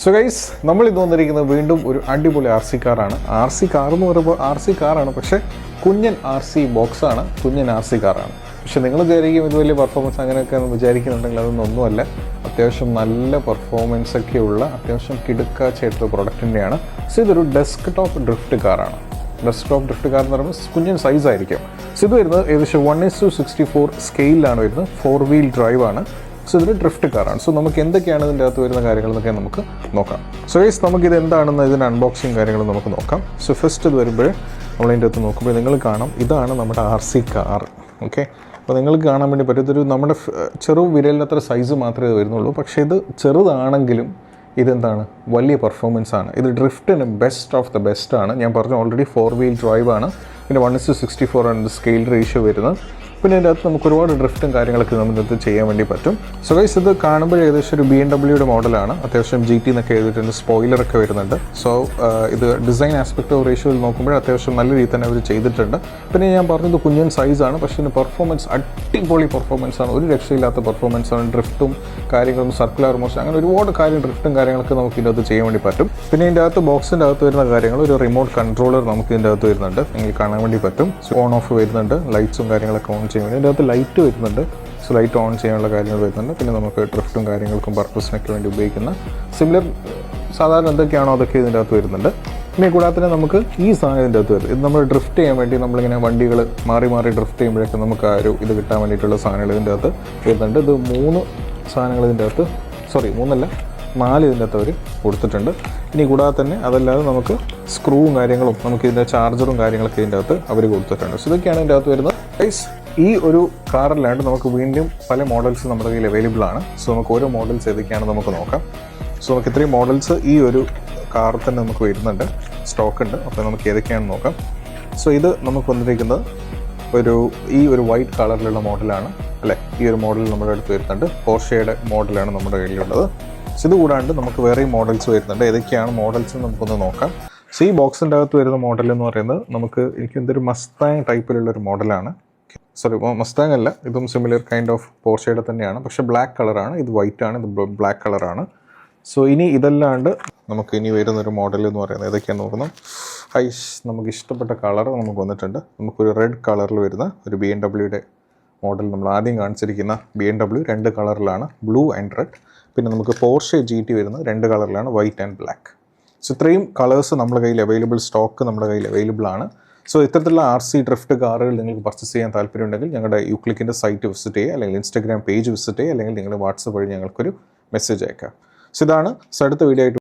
So guys, നമ്മൾ ഇത് വന്നിരിക്കുന്നത് വീണ്ടും ഒരു അടിപൊളി RC കാറാണ്. RC കാർ എന്ന് പറയുമ്പോൾ RC കാറാണ്, പക്ഷേ കുഞ്ഞൻ RC ബോക്സാണ്, കുഞ്ഞൻ RC കാറാണ്. പക്ഷെ നിങ്ങൾ വിചാരിക്കും ഇത് വലിയ പെർഫോമൻസ് അങ്ങനെയൊക്കെ വിചാരിക്കുന്നുണ്ടെങ്കിൽ അതൊന്നൊന്നുമല്ല. അത്യാവശ്യം നല്ല പെർഫോമൻസ് ഒക്കെയുള്ള അത്യാവശ്യം കിടുക്കാച്ചായിട്ടുള്ള പ്രൊഡക്റ്റിൻ്റെയാണ്. സോ ഇതൊരു ഡെസ്ക് ടോപ്പ് ഡ്രിഫ്റ്റ് കാറാണ്. ഡെസ്ക് ടോപ്പ് ഡ്രിഫ്റ്റ് കാർ എന്ന് പറയുമ്പോൾ കുഞ്ഞൻ സൈസ് ആയിരിക്കും. സോ ഇത് വരുന്നത് ഏകദേശം 1:64 സ്കെയിലാണ് വരുന്നത്. 4 വീൽ ഡ്രൈവ് ആണ്. സോ ഇതൊരു ഡ്രിഫ്റ്റ് കാറാണ്. സോ നമുക്ക് എന്തൊക്കെയാണ് ഇതിൻ്റെ അകത്ത് വരുന്ന കാര്യങ്ങളെന്നൊക്കെ നമുക്ക് നോക്കാം. സോ ഗൈസ്, നമുക്കിത് എന്താണെന്ന് ഇതിൻ്റെ അൺബോക്സിങ് കാര്യങ്ങൾ നമുക്ക് നോക്കാം. സോ ഫസ്റ്റ് ഇത് വരുമ്പോൾ നമ്മളതിൻ്റെ അകത്ത് നോക്കുമ്പോൾ നിങ്ങൾ കാണാം, ഇതാണ് നമ്മുടെ RC കാർ. ഓക്കെ, അപ്പോൾ നിങ്ങൾക്ക് കാണാൻ വേണ്ടി പറ്റും, ഇതൊരു നമ്മുടെ ചെറു വിരലിനത്ര സൈസ് മാത്രമേ വരുന്നുള്ളൂ. പക്ഷേ ഇത് ചെറുതാണെങ്കിലും ഇതെന്താണ്, വലിയ പെർഫോമൻസ് ആണ്. ഇത് ഡ്രിഫ്റ്റിന് ബെസ്റ്റ് ഓഫ് ദ ബെസ്റ്റ് ആണ്. ഞാൻ പറഞ്ഞു ഓൾറെഡി 4 വീൽ ഡ്രൈവ് ആണ്. പിന്നെ 1:64 ആണ് സ്കെയിൽ റേഷ്യോ വരുന്നത്. പിന്നെ ഇതിൻ്റെ അകത്ത് നമുക്ക് ഒരുപാട് ഡ്രിഫ്റ്റും കാര്യങ്ങളൊക്കെ നമുക്കത് ചെയ്യാൻ വേണ്ടി പറ്റും. സോ ഗൈസ്, ഇത് കാണുമ്പോൾ ഏകദേശം ഒരു BMW മോഡലാണ്. അത്യാവശ്യം GT എന്നൊക്കെ എഴുതിയിട്ടുണ്ട്, സ്പോയിലറൊക്കെ വരുന്നുണ്ട്. സോ ഇത് ഡിസൈൻ ആസ്പെക്ട് ഓഫ് റേഷ്യോയിൽ നോക്കുമ്പോൾ അത്യാവശ്യം നല്ല രീതിയിൽ തന്നെ അവർ ചെയ്തിട്ടുണ്ട്. പിന്നെ ഞാൻ പറഞ്ഞത് കുഞ്ഞൻ സൈസാണ്, പക്ഷേ ഇതിൻ്റെ പെർഫോമൻസ് അടിപൊളി പെർഫോമൻസ് ആണ്. ഒരു രക്ഷയില്ലാത്ത പെർഫോമൻസ് ആണ്. ഡ്രിഫ്റ്റും കാര്യങ്ങളും സർക്കുലർ മോഷൻ അങ്ങനെ ഒരുപാട് ഡ്രിഫ്റ്റും കാര്യങ്ങളൊക്കെ നമുക്ക് ഇതിൻ്റെ അകത്ത് ചെയ്യാൻ വേണ്ടി പറ്റും. പിന്നെ ഇതിൻ്റെ അകത്ത് ബോക്സിൻ്റെ അകത്ത് വരുന്ന കാര്യങ്ങൾ, ഒരു റിമോട്ട് കൺട്രോളർ നമുക്ക് ഇതിൻ്റെ അകത്ത് വരുന്നുണ്ട്, നിങ്ങൾക്ക് കാണാൻ വേണ്ടി പറ്റും. ഓൺ ഓഫ് വരുന്നുണ്ട്, ലൈറ്റ്സും കാര്യങ്ങളൊക്കെ ഓൺ ചെയ്യാൻ വേണ്ടി. ഇതിൻ്റെ അകത്ത് ലൈറ്റ് വരുന്നുണ്ട്. സോ ലൈറ്റ് ഓൺ ചെയ്യാനുള്ള കാര്യങ്ങൾ വരുന്നുണ്ട്. പിന്നെ നമുക്ക് ഡ്രിഫ്റ്റും കാര്യങ്ങൾക്കും പർപ്പസിനൊക്കെ വേണ്ടി ഉപയോഗിക്കുന്ന സിമിലർ സാധാരണ എന്തൊക്കെയാണോ അതൊക്കെ ഇതിൻ്റെ അകത്ത് വരുന്നുണ്ട്. പിന്നെ കൂടാതെ തന്നെ നമുക്ക് ഈ സാധനം ഇതിൻ്റെ അകത്ത് വരും. ഇത് നമ്മൾ ഡ്രിഫ്റ്റ് ചെയ്യാൻ വേണ്ടി നമ്മളിങ്ങനെ വണ്ടികൾ മാറി ഡ്രിഫ്റ്റ് ചെയ്യുമ്പോഴൊക്കെ നമുക്ക് ആ ഒരു ഇത് കിട്ടാൻ വേണ്ടിയിട്ടുള്ള സാധനങ്ങൾ ഇതിൻ്റെ അകത്ത് വരുന്നുണ്ട്. ഇത് 3 സാധനങ്ങൾ ഇതിൻ്റെ അകത്ത്, 4 ഇതിൻ്റെ അകത്ത് അവർ കൊടുത്തിട്ടുണ്ട്. ഇനി കൂടാതെ തന്നെ അതല്ലാതെ നമുക്ക് സ്ക്രൂവും കാര്യങ്ങളും നമുക്ക് ഇതിൻ്റെ ചാർജറും കാര്യങ്ങളൊക്കെ ഇതിൻ്റെ അകത്ത് അവർ കൊടുത്തിട്ടുണ്ട്. സോ ഇതൊക്കെയാണ് ഇതിൻ്റെ അകത്ത് വരുന്നത്. ഗൈസ്, ഈ ഒരു കാറിലാണ്ട് നമുക്ക് വീണ്ടും പല മോഡൽസ് നമ്മുടെ കയ്യിൽ അവൈലബിൾ ആണ്. സോ നമുക്ക് ഓരോ മോഡൽസ് ഏതൊക്കെയാണെന്ന് നമുക്ക് നോക്കാം. സോ നമുക്ക് ഇത്രയും മോഡൽസ് ഈ ഒരു കാറിൽ തന്നെ നമുക്ക് വരുന്നുണ്ട്, സ്റ്റോക്ക് ഉണ്ട്. അപ്പോൾ നമുക്ക് ഏതൊക്കെയാണെന്ന് നോക്കാം. സോ ഇത് നമുക്ക് വന്നിരിക്കുന്നത് ഈ ഒരു വൈറ്റ് കളറിലുള്ള മോഡലാണ് അല്ലേ. ഈ ഒരു മോഡൽ നമ്മുടെ അടുത്ത് വരുന്നുണ്ട്. പോർഷയുടെ മോഡലാണ് നമ്മുടെ കയ്യിലുള്ളത്. സോ ഇത് കൂടാണ്ട് നമുക്ക് വേറെയും മോഡൽസ് വരുന്നുണ്ട്. ഏതൊക്കെയാണ് മോഡൽസ് നമുക്കൊന്ന് നോക്കാം. സോ ഈ ബോക്സിൻ്റെ അകത്ത് വരുന്ന മോഡൽ എന്ന് പറയുന്നത് എനിക്ക് എന്തൊരു മസ്താങ് ടൈപ്പിലുള്ളൊരു മോഡലാണ്. മസ്താങ് അല്ല, ഇതും സിമിലർ കൈൻഡ് ഓഫ് പോർഷയുടെ തന്നെയാണ്, പക്ഷേ ബ്ലാക്ക് കളറാണ്. ഇത് വൈറ്റ് ആണ്, ഇത് ബ്ലാക്ക് കളറാണ്. സോ ഇനി ഇതല്ലാണ്ട് നമുക്ക് ഇനി വരുന്നൊരു മോഡൽ എന്ന് പറയുന്നത് ഏതൊക്കെയാണ് നോക്കുന്നത്. നമുക്ക് ഇഷ്ടപ്പെട്ട കളർ നമുക്ക് വന്നിട്ടുണ്ട്. നമുക്കൊരു റെഡ് കളറിൽ വരുന്ന ഒരു BMWയുടെ മോഡൽ നമ്മൾ ആദ്യം കാണിച്ചിരിക്കുന്ന BMW 2 കളറിലാണ്, ബ്ലൂ ആൻഡ് റെഡ്. പിന്നെ നമുക്ക് പോർഷെ GT വരുന്നത് 2 കളറിലാണ്, വൈറ്റ് ആൻഡ് ബ്ലാക്ക്. സോ ഇത്രയും കളേഴ്സ് നമ്മുടെ കയ്യിൽ അവൈലബിൾ, സ്റ്റോക്ക് നമ്മുടെ കയ്യിൽ അവൈലബിൾ ആണ്. സോ ഇത്തരത്തിലുള്ള RC ഡ്രിഫ്റ്റ് കാറുകൾ നിങ്ങൾക്ക് പർച്ചേസ് ചെയ്യാൻ താല്പര്യമുണ്ടെങ്കിൽ ഞങ്ങളുടെ യുക്ലിക്കിൻ്റെ സൈറ്റ് വിസിറ്റ് ചെയ്യുക, അല്ലെങ്കിൽ ഇൻസ്റ്റാഗ്രാം പേജ് വിസിറ്റ് ചെയ്യുക, അല്ലെങ്കിൽ നിങ്ങളുടെ വാട്സപ്പ് വഴി ഞങ്ങൾക്കൊരു മെസ്സേജ് അയക്കാം. സോ ഇതാണ് അടുത്ത വീഡിയോ ആയിട്ട്